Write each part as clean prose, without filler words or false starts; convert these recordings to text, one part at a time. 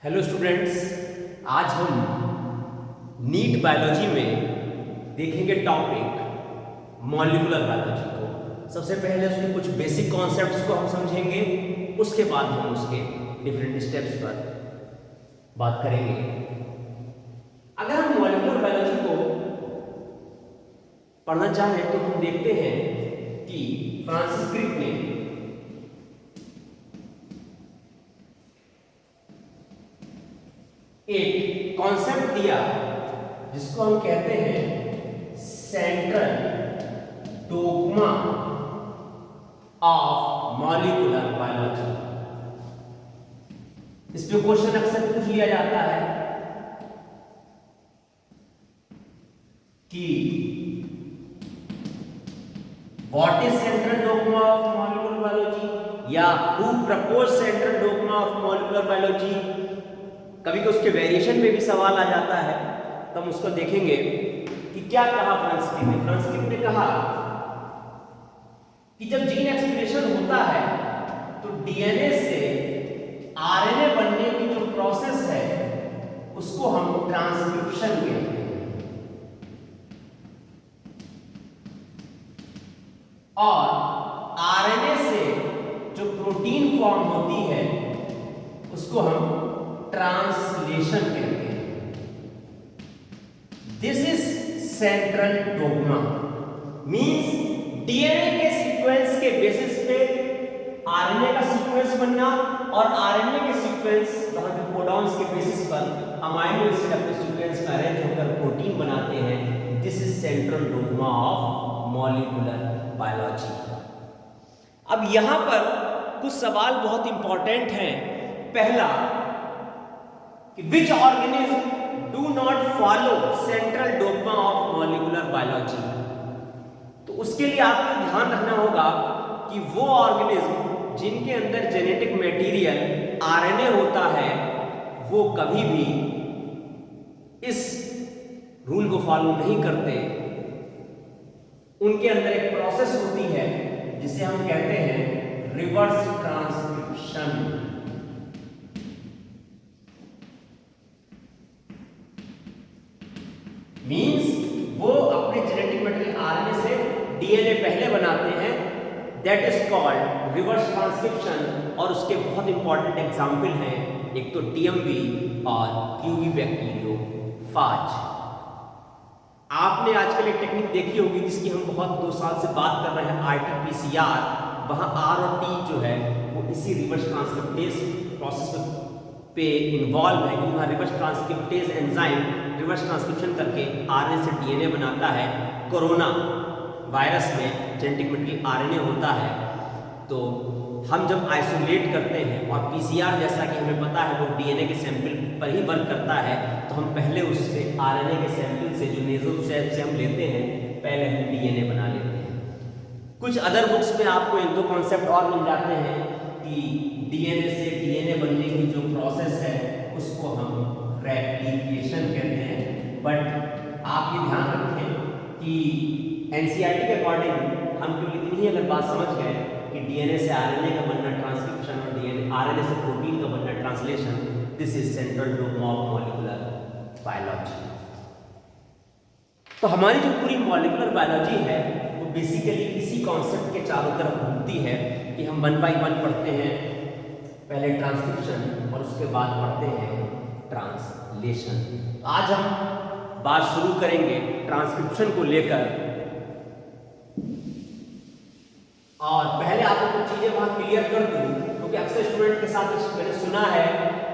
Hello students, आज हम NEET biology में देखेंगे टॉपिक मॉलिक्यूलर बायोलॉजी को। सबसे पहले उसके कुछ बेसिक कॉन्सेप्ट्स को हम समझेंगे, उसके बाद हम उसके डिफरेंट स्टेप्स पर बात करेंगे। अगर हम मॉलिक्यूलर बायोलॉजी को पढ़ना चाहें तो हम देखते हैं कि फ्रांसिस क्रिक ने एक कॉन्सेप्ट दिया जिसको हम कहते हैं central dogma of molecular biology. इस पे क्वेश्चन अक्सर पूछ लिया जाता है कि what is central dogma of molecular biology या who propose central dogma of molecular biology. कभी कभी उसके वेरिएशन में भी सवाल आ जाता है, तो हम उसको देखेंगे कि क्या कहा फ्रांसिस क्रिक ने। फ्रांसिस क्रिक ने कहा कि जब जीन एक्सप्रेशन होता है तो डीएनए से आरएनए बनने की जो प्रोसेस है उसको हम ट्रांसक्रिप्शन कहते हैं, और आरएनए से जो प्रोटीन फॉर्म होती है उसको हम ट्रांसलेशन कहते हैं। This is central dogma, means DNA के सीक्वेंस के बेसिस पे आरएनए का सीक्वेंस बनना और आरएनए के सीक्वेंस वहां के कोडॉन्स के बेसिस पर अमाइनो एसिड अपने सीक्वेंस में अरेंज होकर प्रोटीन बनाते हैं। This is central dogma of molecular biology. अब यहां पर कुछ सवाल बहुत इंपॉर्टेंट हैं। पहला, Which organism do not follow central dogma of molecular biology? तो उसके लिए आपको ध्यान रखना होगा कि वो ऑर्गेनिज्म जिनके अंदर जेनेटिक मटेरियल आरएनए होता है वो कभी भी इस रूल को फॉलो नहीं करते। उनके अंदर एक प्रोसेस होती है जिसे हम कहते हैं रिवर्स ट्रांसक्रिप्शन। मींस वो अपने जेनेटिक मटेरियल आरएनए से डीएनए पहले बनाते हैं, that is called reverse transcription. और उसके बहुत इंपॉर्टेंट एग्जाम्पल हैं, एक तो टीएमवी और क्यूवी बैक्टीरियोफाज। आपने आजकल एक टेक्निक देखी होगी जिसकी हम बहुत 2 साल से बात कर रहे हैं, आरटीपीसीआर। वहां आर और टी जो है वो इसी रिवर्स ट्रांसक्रिप्टेज प्रोसेस पे इन्वॉल्व है, क्योंकि वहाँ reverse transcriptase enzyme reverse transcription करके आरएनए से डीएनए बनाता है। कोरोना वायरस में जेनेटिक मटेरियल आरएनए होता है, तो हम जब आइसोलेट करते हैं और पीसीआर जैसा कि हमें पता है वो डीएनए के सैंपल पर ही वर्क करता है, तो हम पहले उससे आरएनए के सैंपल से जो नेजल स्वैब से हम लेते हैं पहले हम डीएनए बना लेते हैं। कुछ अदर बुक्स में आपको 1-2 कॉन्सेप्ट और मिल जाते हैं कि डीएनए से डीएनए बनने की जो प्रोसेस है उसको हम रेप्लिकेशन कहते हैं। बट आप ये ध्यान रखें कि एनसीईआरटी के अकॉर्डिंग हम केवल इतनी ही अगर बात समझ गए कि डीएनए से आरएनए का बनना ट्रांसक्रिप्शन और डीएनए आरएनए से प्रोटीन का बनना translation, this is central dogma of molecular biology. तो हमारी जो पूरी मॉलिक्यूलर बायोलॉजी है वो बेसिकली इसी कॉन्सेप्ट के चारों तरफ घूमती है कि हम 1 बाय 1 पढ़ते हैं, पहले ट्रांसक्रिप्शन और उसके बाद पढ़ते हैं ट्रांसलेशन। आज हम बात शुरू करेंगे ट्रांसक्रिप्शन को लेकर, और पहले आपको कुछ चीजें वहां क्लियर कर दूं, क्योंकि अक्सर स्टूडेंट के साथ मैंने सुना है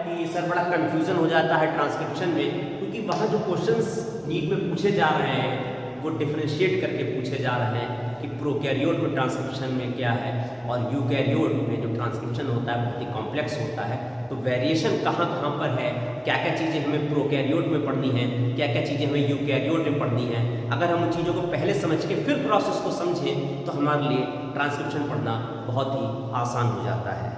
कि सर बड़ा कंफ्यूजन हो जाता है ट्रांसक्रिप्शन में, क्योंकि वहां जो क्वेश्चंस नीट में पूछे जा रहे हैं वो डिफरेंशिएट करके पूछे जा रहे हैं कि प्रोकैरियोट में ट्रांसक्रिप्शन में क्या है और यूकैरियोट में जो ट्रांसक्रिप्शन होता है बहुत ही कॉम्प्लेक्स होता है। तो वेरिएशन कहाँ कहाँ पर है, क्या क्या चीज़ें हमें प्रोकैरियोट में पढ़नी है, क्या क्या चीज़ें हमें यूकैरियोट में पढ़नी है। अगर हम उन चीज़ों को पहले समझ के फिर प्रोसेस को समझें तो हमारे लिए ट्रांसक्रिप्शन पढ़ना बहुत ही आसान हो जाता है।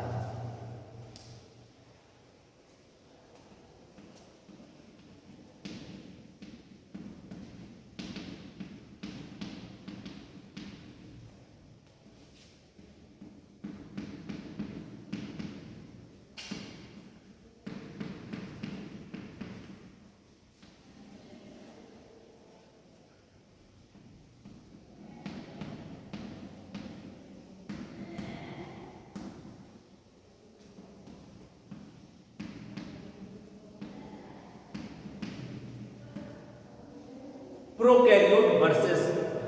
Prokaryote versus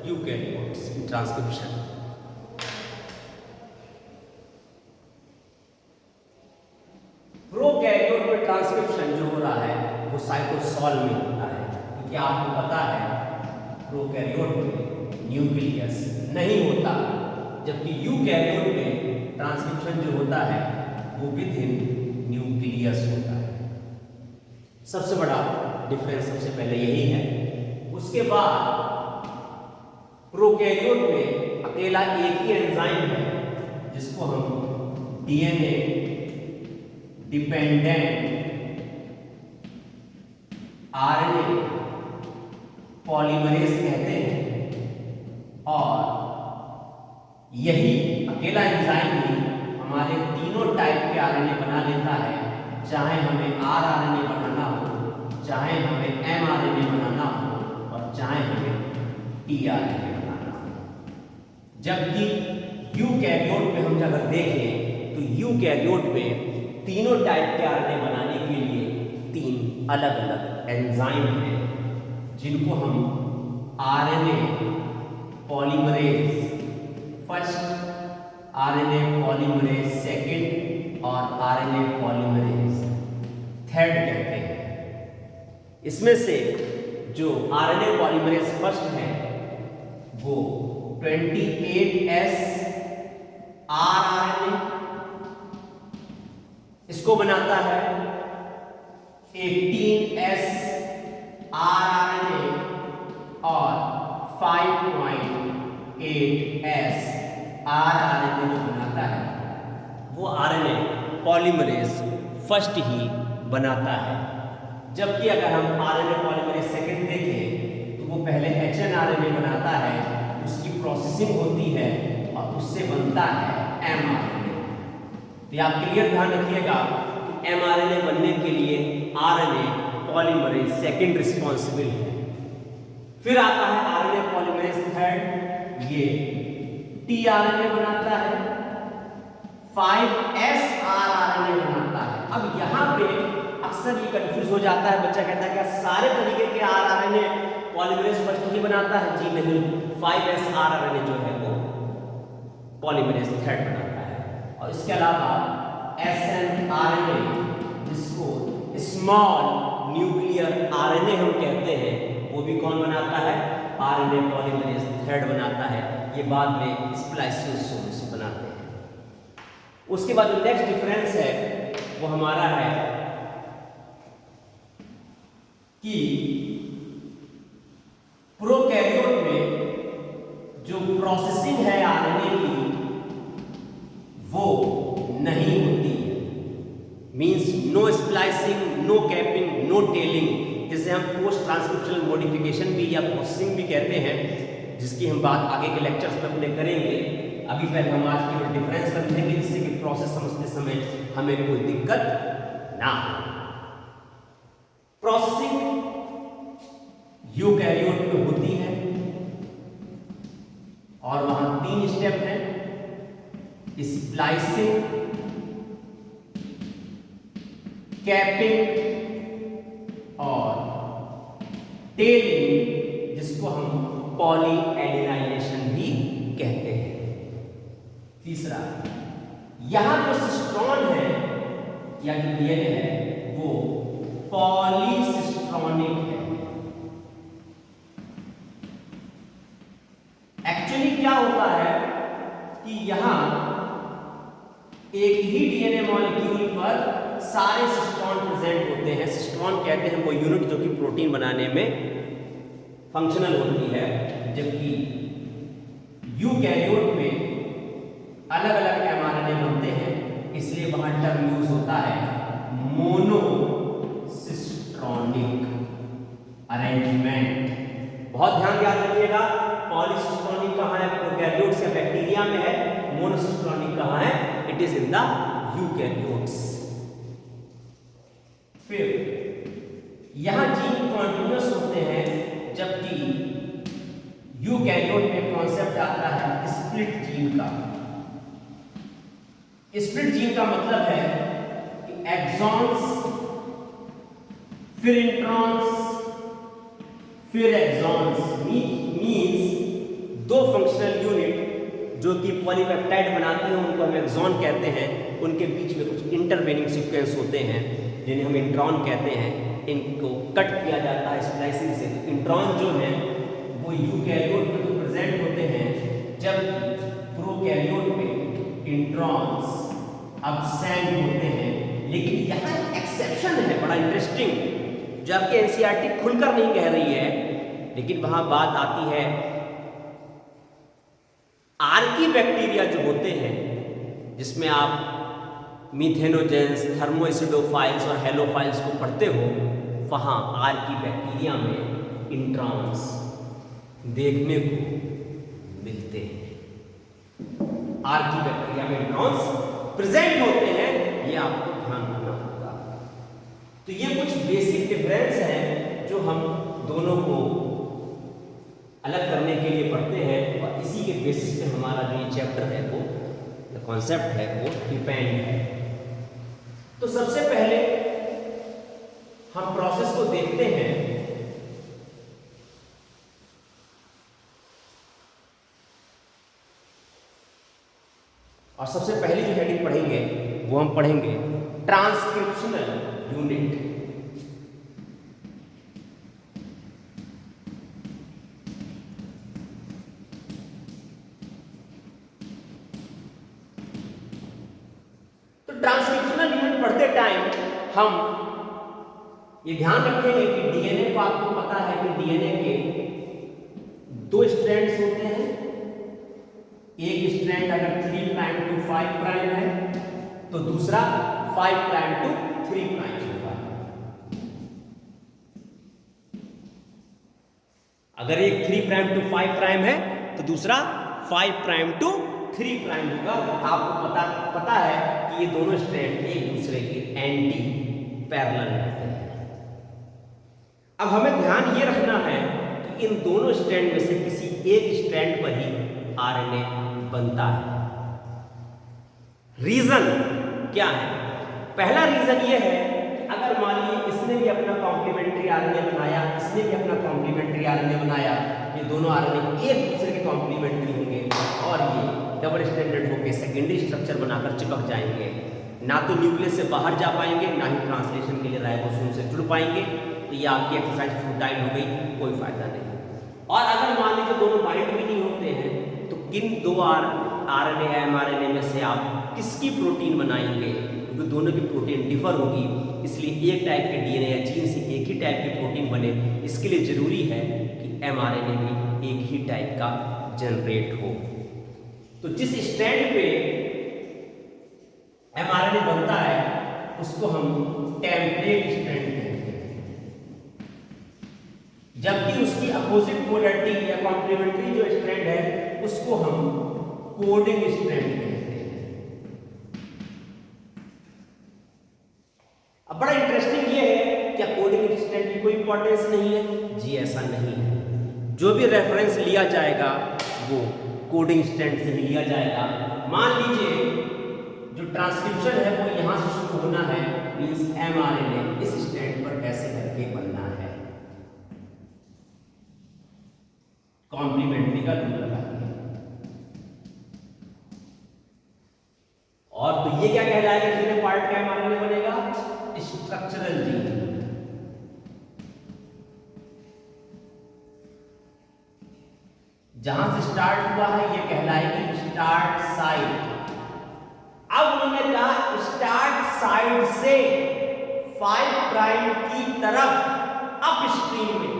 eukaryotes in transcription. Prokaryote में ट्रांसक्रिप्शन जो हो रहा है वो साइटोसॉल में होता है, क्योंकि आपको पता है प्रोकैरियोट में न्यूक्लियस नहीं होता, जबकि यूकैरियोट में ट्रांसक्रिप्शन जो होता है वो विद इन न्यूक्लियस होता है। सबसे बड़ा डिफरेंस सबसे पहले यही है। उसके बाद प्रोकैरियोट में अकेला एक ही एंजाइम है जिसको हम डीएनए डिपेंडेंट आरएनए पॉलीमरेज कहते हैं, और यही अकेला एंजाइम ही हमारे तीनों टाइप के आरएनए बना लेता है, चाहे हमें आरआरएनए बनाना हो, चाहे हमें एमआरएनए बनाना हो, और चाहे हमें टीआरएनए बनाना हो। जबकि यूकैरियोट में हम अगर देखें तो यूकैरियोट में तीनों टाइप के आरएनए बनाने के लिए 3 अलग अलग एंजाइम हैं, जिनको हम RNA polymerase first, RNA polymerase second और आरएनए पॉलीमरेज थर्ड कहते हैं। इसमें से जो आरएनए पॉलीमरेज फर्स्ट है वो 28S आरआरएनए इसको बनाता है, 18S आरआरएनए और 5.8S आरआरएनए जो बनाता है वो आरएनए पॉलीमरेज फर्स्ट ही बनाता है। जबकि अगर हम आरएनए पॉलीमरेज सेकंड देखें तो वो पहले एचएनआरएनए बनाता है, उसकी प्रोसेसिंग होती है और उससे बनता है एमआरएनए। तो आप क्लियर ध्यान रखिएगा कि एमआरएनए बनने के लिए आरएनए पॉलीमरेज सेकंड रिस्पॉन्सिबल है। फिर आता है आरएनए पॉलीमरेज थर्ड, ये टीआरएनए बनाता है, 5S आरआरएनए बनाता है। अब यहाँ पे अक्सर ये कंफ्यूज हो जाता है, बच्चा कहता है क्या सारे तरीके के आरआरएनए पॉलीमरेज फर्स्ट ही बनाता है? जी नहीं, 5S आरआरएनए जो है वो पॉलीमरेज थर्ड बनाता है। और इसके अलावा SNRNA जिसको स्मॉल न्यूक्लियर आरएनए हम कहते हैं, वो भी कौन बनाता है? आरएनए पॉलीमरेज थर्ड बनाता है। ये बाद में स्प्लाइसियोसोम्स बनाते हैं। उसके बाद जो नेक्स्ट डिफरेंस है वो हमारा है कि प्रोकैरियोट में जो प्रोसेसिंग है आरएनए की वो नहीं होती, means no splicing, no capping, no tailing, जिसे हम पोस्ट ट्रांसक्रिप्शनल मॉडिफिकेशन भी या प्रोसेसिंग भी कहते हैं, जिसकी हम बात आगे के लेक्चर्स में अपने करेंगे। अभी पहले हम आज केवल डिफरेंस समझेंगे, जिससे कि प्रोसेस समझते समय हमें कोई दिक्कत ना हो। प्रोसेसिंग यूकैरियोट में होती है और वहां 3 स्टेप हैं, स्प्लाइसिंग, कैपिंग और टेलिंग, जिसको हम पॉलीएडेनाइलेशन भी कहते हैं। तीसरा, यहां जो सिस्ट्रॉन है या जो डीएनए है वो पॉलीसिस्ट्रॉनिक है। एक्चुअली क्या होता है कि यहां एक ही डीएनए मॉलिक्यूल पर सारे सिस्ट्रॉन प्रेजेंट होते हैं। सिस्ट्रॉन कहते हैं वो यूनिट जो कि प्रोटीन बनाने में फंक्शनल होती है, जबकि यूकैरियोट में अलग अलग एमआरएनए बनते हैं, इसलिए वहां टर्म यूज होता है मोनोसिस्ट्रॉनिक अरेंजमेंट। बहुत ध्यान याद रखिएगा, पॉलीसिस्ट्रॉनिक कहाँ है? प्रोकैरियोट्स या बैक्टीरिया में है। मोनोसिस्ट्रॉनिक कहाँ है? It is in the eukaryotes. फिर यहां जीन कॉन्टिन्यूअस होते हैं, जबकि यूकैरियोट में कॉन्सेप्ट आता है स्प्लिट जीन का। स्प्लिट जीन का मतलब है कि एक्सॉन्स, फिर इंट्रॉन्स, फिर एक्सॉन्स, मीन्स दो फंक्शनल यूनिट जो कि पॉलीपेप्टाइड बनाती हैं उनको हम एक्सॉन कहते हैं, उनके बीच में कुछ इंटरवेनिंग सीक्वेंस होते हैं जिन्हें हम इंट्रॉन कहते हैं। इनको कट किया जाता है स्प्लाइसिंग से। तो इंट्रॉन जो है वो यूकैरियोट में तो प्रेजेंट होते हैं, जबकि प्रोकैरियोट में इंट्रॉन्स अब्सेंट होते हैं। लेकिन यहाँ एक्सेप्शन है बड़ा इंटरेस्टिंग, जो आपके एनसीईआरटी खुलकर नहीं कह रही है, लेकिन वहां बात आती है आर्की बैक्टीरिया जो होते हैं, जिसमें आप मीथेनोजेंस, थर्मोएसिडोफाइल्स और हेलोफाइल्स को पढ़ते हो, वहाँ आर्की बैक्टीरिया में इंट्रॉन्स देखने को मिलते हैं। आर्की बैक्टीरिया में इंट्रॉन्स प्रेजेंट होते हैं, ये आपको ध्यान रखना होगा। तो ये कुछ बेसिक डिफरेंस है जो हम दोनों को अलग करने के लिए पढ़ते हैं, और इसी के बेसिस पे हमारा जो ये चैप्टर है वो कॉन्सेप्ट है वो डिपेंड है। तो सबसे पहले हम प्रोसेस को देखते हैं। और सबसे पहली जो हेडिंग पढ़ेंगे वो हम पढ़ेंगे ट्रांसक्रिप्शनल यूनिट। ट्रांसक्रिप्शनल यूनिट पढ़ते टाइम हम ये ध्यान रखेंगे कि डीएनए को आपको पता है कि डीएनए के दो स्ट्रैंड्स होते हैं। एक स्ट्रैंड अगर 3 प्राइम टू 5 प्राइम है तो दूसरा 5 प्राइम टू 3 प्राइम होगा। अगर एक 3 प्राइम टू 5 प्राइम है तो दूसरा 5 प्राइम टू 3 प्राइम होगा। आपको पता है कि ये दोनों स्ट्रैंड एक दूसरे के एंटी पैरेलल रहते हैं। अब हमें ध्यान ये रखना है कि इन दोनों स्ट्रैंड में से किसी एक स्ट्रैंड पर ही आरएनए बनता है। रीजन क्या है? पहला रीजन ये है कि अगर मान लीजिए इसने भी अपना कॉम्प्लीमेंट्री आरएनए बनाया, इसने भी अपना कॉम्प्लीमेंट्री आरएनए बनाया, ये दोनों आरएनए एक दूसरे के कॉम्प्लीमेंट्री होंगे और ये डबल स्टैंडर्ड होकर सेकेंडरी स्ट्रक्चर बनाकर चिपक जाएंगे। ना तो न्यूक्लियस से बाहर जा पाएंगे, ना ही ट्रांसलेशन के लिए राइबोसोम से जुड़ पाएंगे। तो ये आपकी एक्सरसाइज फ्रूटाइल हो गई, कोई फायदा नहीं। और अगर मान लीजिए दोनों बाइंड भी नहीं होते हैं तो किन दो आरएनए एमआरएनए में से आप किसकी प्रोटीन बनाएंगे? क्योंकि दोनों की प्रोटीन डिफर होगी, इसलिए एक टाइप के डीएनए या जीन से एक ही टाइप की प्रोटीन बने। इसके लिए जरूरी है कि एमआरएनए भी एक ही टाइप का जनरेट हो। तो जिस स्ट्रैंड पे एमआरएनए बनता है उसको हम टेम्पलेट स्ट्रैंड कहते हैं, जबकि उसकी अपोजिट पोलैरिटी या कॉम्प्लीमेंट्री जो स्ट्रैंड है उसको हम कोडिंग स्ट्रैंड कहते हैं। अब बड़ा इंटरेस्टिंग ये है, क्या कोडिंग स्ट्रैंड की कोई इंपॉर्टेंस नहीं है? जी ऐसा नहीं है। जो भी रेफरेंस लिया जाएगा वो कोडिंग स्ट्रैंड से ही लिया जाएगा। मान लीजिए जो ट्रांसक्रिप्शन है वो यहां से शुरू होना है, मींस एमआरएनए इस स्ट्रैंड पर ऐसे करके बनना है, कॉम्प्लीमेंट्री का रूल लगा दिया। और तो ये क्या कहलाएगा? कितने पार्ट का एमआरएनए बनेगा? Structural gene. जहां से स्टार्ट हुआ है ये कहलाएगी स्टार्ट साइट। अब उन्होंने कहा स्टार्ट साइड से 5 प्राइम की तरफ अपस्ट्रीम में।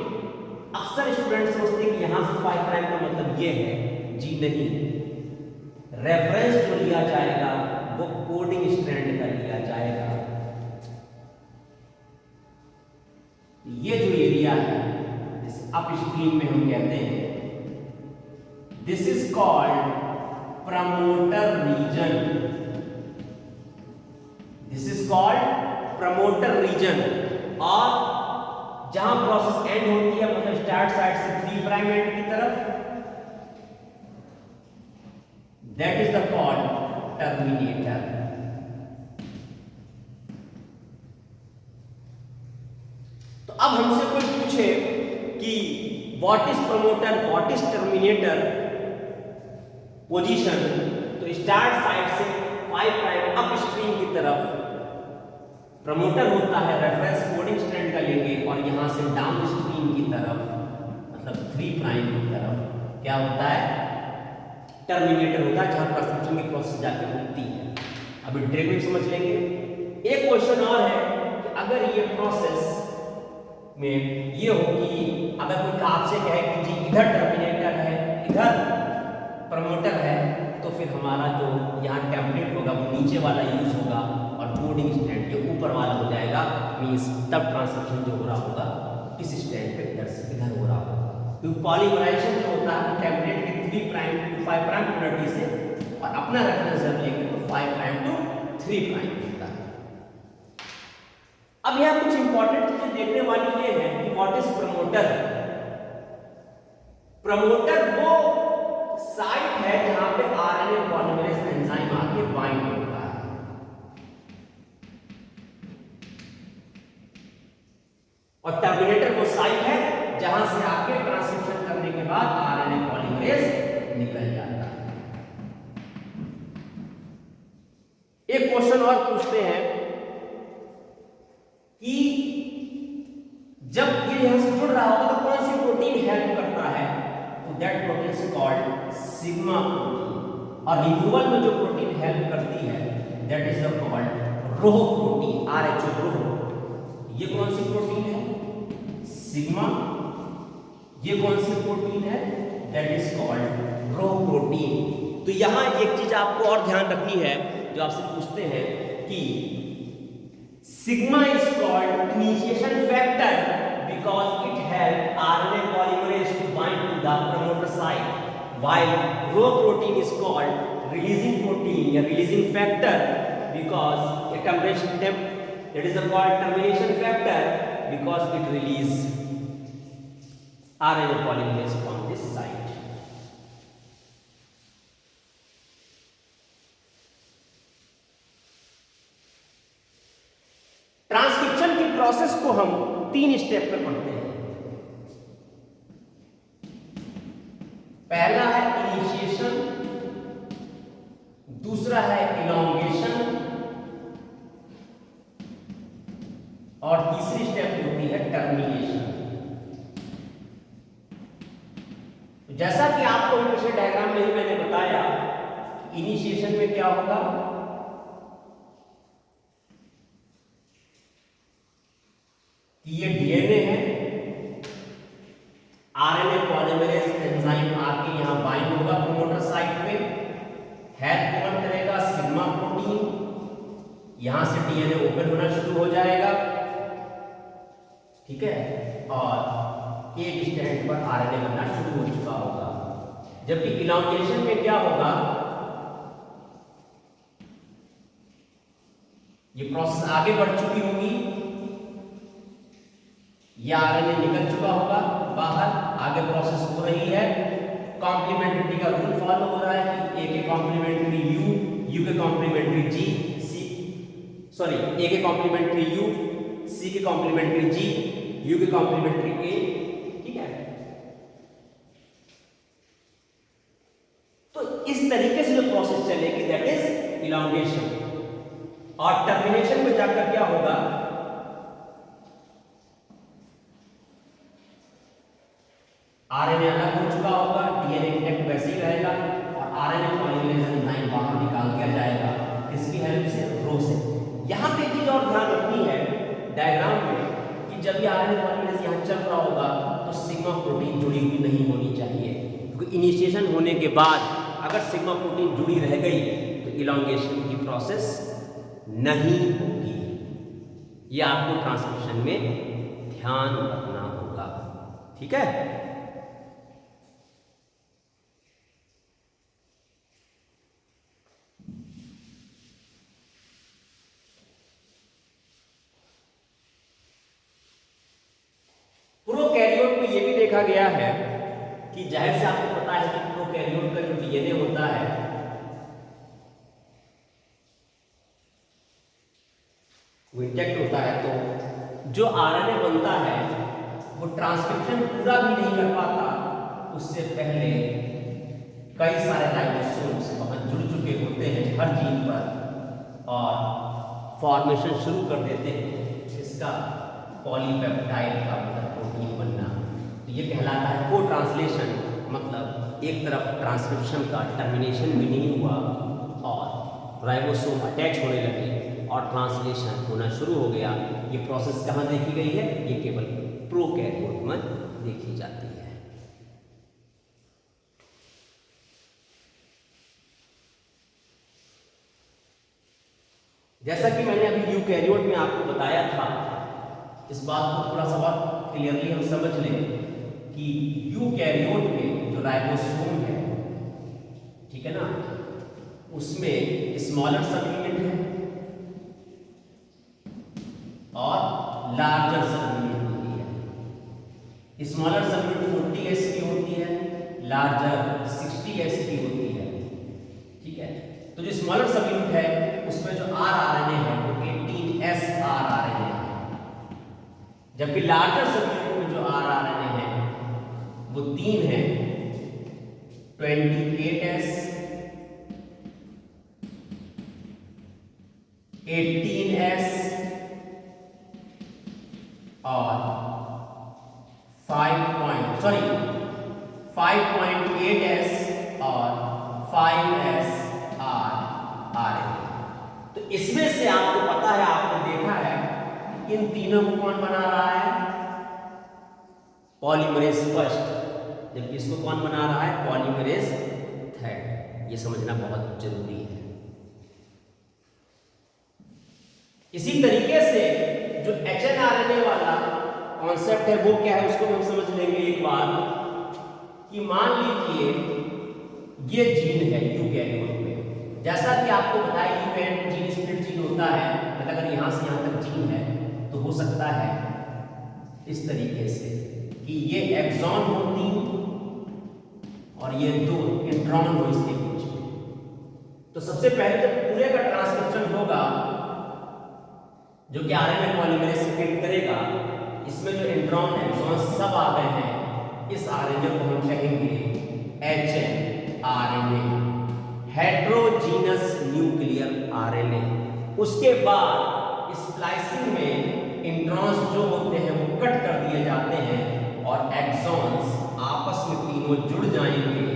अक्सर स्टूडेंट सोचते हैं कि यहां से 5 प्राइम का मतलब ये है, जी नहीं। रेफरेंस जो लिया जाएगा वो कोडिंग स्ट्रैंड का लिया जाएगा। ये जो एरिया है इस अपस्ट्रीम में हम कहते हैं this is called promoter region. This is called promoter region. और जहां प्रोसेस एंड होती है, मतलब स्टार्ट साइड से 3 प्राइम एंड की तरफ, that is the called terminator. तो अब हमसे कोई पूछे कि what is promoter, what is terminator position, तो स्टार्ट साइड से 5 प्राइम अप स्ट्रीम की तरफ प्रमोटर होता है, रेफरेंस कोडिंग स्ट्रैंड का लेंगे, और यहां से डाउन स्ट्रीम की तरफ मतलब 3 प्राइम की तरफ क्या होता है, टर्मिनेटर होता है, जहां ट्रांसक्रिप्शन की प्रोसेस जाकर रुकती है। अभी डिटेल में समझ लेंगे। एक क्वेश्चन और है कि अगर ये प्रोसेस में ये हो कि अगर कोई आपसे कहे कि जी इधर टर्मिनेटर है, इधर प्रमोटर है, तो फिर हमारा जो यहाँ टेम्पलेट होगा वो नीचे वाला यूज होगा और कोडिंग स्टैंड जो ऊपर वाला हो जाएगा, मींस तब ट्रांसक्रिप्शन जो हो रहा होगा इस स्टैंड पे इधर से इधर हो रहा होगा। क्योंकि पॉलीमराइजेशन जो होता है टेम्पलेट की 3 प्राइम टू 5 प्राइम पोलरिटी से, और अपना रेफरेंस जब लेंगे तो 5 प्राइम टू 3 प्राइम होता है। अब यहाँ कुछ इंपॉर्टेंट चीजें देखने वाली ये है कि व्हाट इज प्रमोटर। प्रमोटर वो साइट है जहां पे आरएनए पॉलीमरेज एंजाइम आके बाइंड होता है, और टर्मिनेटर वो साइट है जहां से आके ट्रांसक्रिप्शन करने के बाद आरएनए पॉलीमरेज निकल जाता है। एक क्वेश्चन और पूछते हैं कि जब ये यहां से जुड़ रहा होगा तो कौन सी प्रोटीन हेल्प करता है, तो that protein is called sigma protein, और रिमूवल में जो प्रोटीन हेल्प करती है that is the called rho protein, R H O rho. ये कौन सी प्रोटीन है, सिग्मा। ये कौन सी प्रोटीन है, that is called rho protein. तो यहां एक चीज आपको और ध्यान रखनी है, जो आपसे पूछते हैं कि sigma is called initiation factor because it helps RNA polymerase to bind to the promoter site, while Rho protein is called releasing protein या releasing factor because a termination that is called termination factor because it release RNA polymerase from this site. Transcription की process को हम 3 step में पढ़ते हैं। पहला है initiation, दूसरा है इलॉन्गेशन, और तीसरी स्टेप होती है टर्मिनेशन। तो जैसा कि आपको पिछले डायग्राम में ही मैंने बताया, इनिशिएशन में क्या होगा, ये डीएनए है, आरएनए पॉलीमरेज एंजाइम आके यहां बाइंड होगा प्रोमोटर साइट पे, हेल्प कौन करेगा, सिग्मा प्रोटीन। यहां से डीएनए ओपन होना शुरू हो जाएगा, ठीक है, और एक स्टैंड पर आरएनए बनना शुरू हो चुका होगा। जबकि इलॉन्गेशन में क्या होगा, ये प्रोसेस आगे बढ़ चुकी होगी, ये आरएनए निकल चुका होगा बाहर, आगे प्रोसेस हो रही है, कॉम्प्लीमेंट्रिटी का रूल फॉलो हो रहा है कि ए के कॉम्प्लीमेंट्री यू, यू के कॉम्प्लीमेंट्री जी, ए के कॉम्प्लीमेंट्री यू, सी के कॉम्प्लीमेंट्री जी, यू के कॉम्प्लीमेंट्री ए, ठीक है। तो इस तरीके से जो प्रोसेस चलेगी दैट इज इलॉन्गेशन। और टर्मिनेशन में जाकर क्या होगा, आरएनए अलग हो चुका होगा, डीएनए इंटैक्ट वैसे ही रहेगा, और आरएनए पॉलीमरेज एंजाइम बाहर निकाल दिया जाएगा, किसकी हेल्प से, रो से। यहां पे चीज और ध्यान रखनी है डायग्राम में कि जब ये आरएनए पॉलीमरेज यहां चल रहा होगा तो सिग्मा प्रोटीन जुड़ी हुई नहीं होनी चाहिए, क्योंकि इनिशिएशन होने के बाद अगर सिग्मा प्रोटीन जुड़ी रह गई तो इलॉन्गेशन की प्रोसेस नहीं होगी। ये आपको ट्रांसक्रिप्शन में ध्यान रखना होगा, ठीक है। प्रोकैरियोट में यह भी देखा गया है कि जाहिर से आपको पता है कि प्रोकैरियोट का जो डीएनए होता है वो इंटैक्ट होता है, तो जो आरएनए बनता है वो ट्रांसक्रिप्शन पूरा भी नहीं कर पाता, उससे पहले कई सारे राइबोसोम्स वहां जुड़ चुके होते हैं हर जीन पर और फॉर्मेशन शुरू कर देते हैं इसका पॉलीपेप्टाइड का मतलब प्रोटीन बनना। तो ये कहलाता है को ट्रांसलेशन, मतलब एक तरफ ट्रांसक्रिप्शन का टर्मिनेशन भी नहीं हुआ और राइबोसोम अटैच होने लगे और ट्रांसलेशन होना शुरू हो गया। ये प्रोसेस कहाँ देखी गई है? ये केवल प्रोकैरियोट में देखी जाती है। जैसा कि मैंने अभी यूकैरियोट में आपको बताया था, इस बात को थोड़ा सा और क्लियरली हम समझ लें कि यूकैरियोट में जो राइबोसोम है, ठीक है ना, उसमें स्मॉलर सब यूनिट है और लार्जर सब यूनिट होती है। स्मॉलर सब यूनिट 40S की होती है, लार्जर 60S की होती है, ठीक है। तो जो स्मॉलर सब यूनिट है उसमें जो rRNA है वो 18S rRNA है, जबकि लार्जर सब यूनिट में जो rRNA है वो 3 है, 28S, 18S और 5.8S और 5S RNA। तो इसमें से आपको पता है, आपने देखा है कि इन तीनों को कौन बना रहा है? पॉलीमरेज फर्स्ट, जबकि इसको कौन बना रहा है? Polymerase third. ये समझना बहुत जरूरी है। इसी तरीके से जो HNRNA वाला कॉन्सेप्ट है वो क्या है उसको हम समझ लेंगे एक बार, कि मान लीजिए ये जीन है यूकैरियोट में, जैसा कि आपको बताया यूकैरियोट जीन स्प्लिट जीन होता है, मतलब अगर यहाँ से यहाँ तक जीन है तो हो सकता है इस तरीके से कि ये एक्सॉन हो 3 और ये 2 इंट्रॉन हो इसके बीच में। तो सबसे पहले जब पूरे का ट्रांसक्रिप्शन होगा जो कि आरएनए पॉलीमरेज सेकेंड करेगा, इसमें जो इंट्रॉन एक्सॉन सब आ गए हैं, इस आरएनए को हम कहेंगे HNRNA, हेट्रोजीनस न्यूक्लियर आरएनए। उसके बाद स्प्लाइसिंग में इंट्रॉन्स जो होते हैं वो कट कर दिए जाते हैं और एक्सॉन्स आपस में तीनों जुड़ जाएंगे,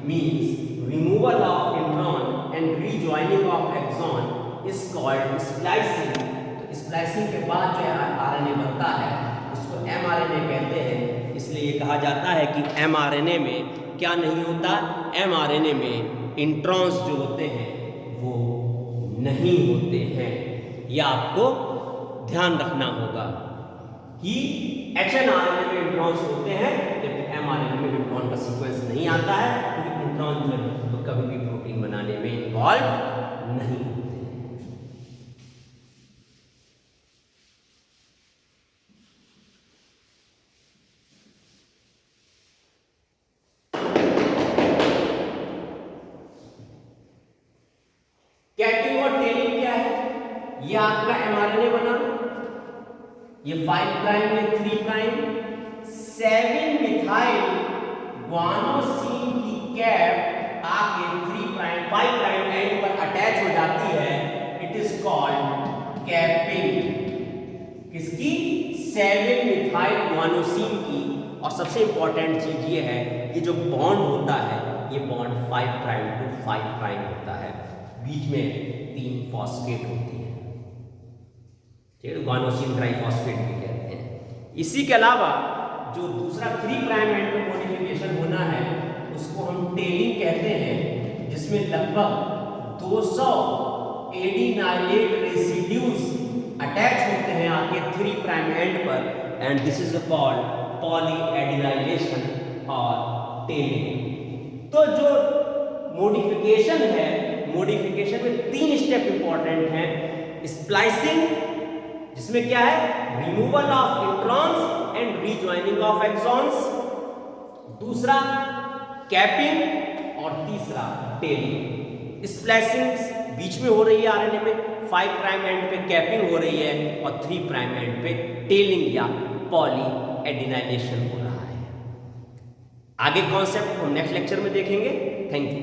means removal of intron and rejoining of exon is called splicing. तो स्प्लाइसिंग के बाद जो आरएनए बनता है उसको mRNA कहते हैं। इसलिए ये कहा जाता है कि mRNA में क्या नहीं होता? mRNA में इंट्रॉन्स जो होते हैं वो नहीं होते हैं। यह आपको ध्यान रखना होगा कि HNRNA में इंट्रॉन्स होते हैं जबकि mRNA में इंट्रॉन का सीक्वेंस नहीं आता है, क्योंकि इंट्रॉन जो है तो कभी भी प्रोटीन बनाने में इन्वॉल्व नहीं होते। कैपिंग और टेलिंग क्या है? ये आपका mRNA बना, ये 5 प्राइम में 3 प्राइम 7 मिथाइल ग्वानोसिन की कैप आके 3 प्राइम 5 प्राइम एंड पर अटैच हो जाती है। It is called capping. किसकी? 7 मिथाइल ग्वानोसिन की। और सबसे इंपॉर्टेंट चीज ये है, ये जो बॉन्ड होता है ये बॉन्ड 5 प्राइम टू 5 प्राइम होता है, बीच में 3 फॉस्फेट होती है, ठीक है, ग्वानोसिन ट्राइफॉस्फेट भी कहते हैं। इसी के अलावा जो दूसरा 3 प्राइम एंड में मॉडिफिकेशन होना है उसको हम टेलिंग कहते हैं, जिसमें लगभग 200 एडिनाइलेट रेसिड्यूज अटैच होते हैं आगे 3 प्राइम एंड पर, एंड दिस इज कॉल्ड पॉलीएडिनाइलेशन और टेलिंग। तो जो मॉडिफिकेशन है, मॉडिफिकेशन में 3 स्टेप इंपॉर्टेंट हैं। स्प्लाइसिंग, जिसमें क्या है? Removal of introns and rejoining of exons. दूसरा कैपिंग और तीसरा टेलिंग। स्प्लाइसिंग बीच में हो रही है आरएनए में, 5 प्राइम एंड पे कैपिंग हो रही है और 3 प्राइम एंड पे टेलिंग या पॉली एडिनाइलेशन हो रहा है। आगे कॉन्सेप्ट हम नेक्स्ट लेक्चर में देखेंगे। Thank you.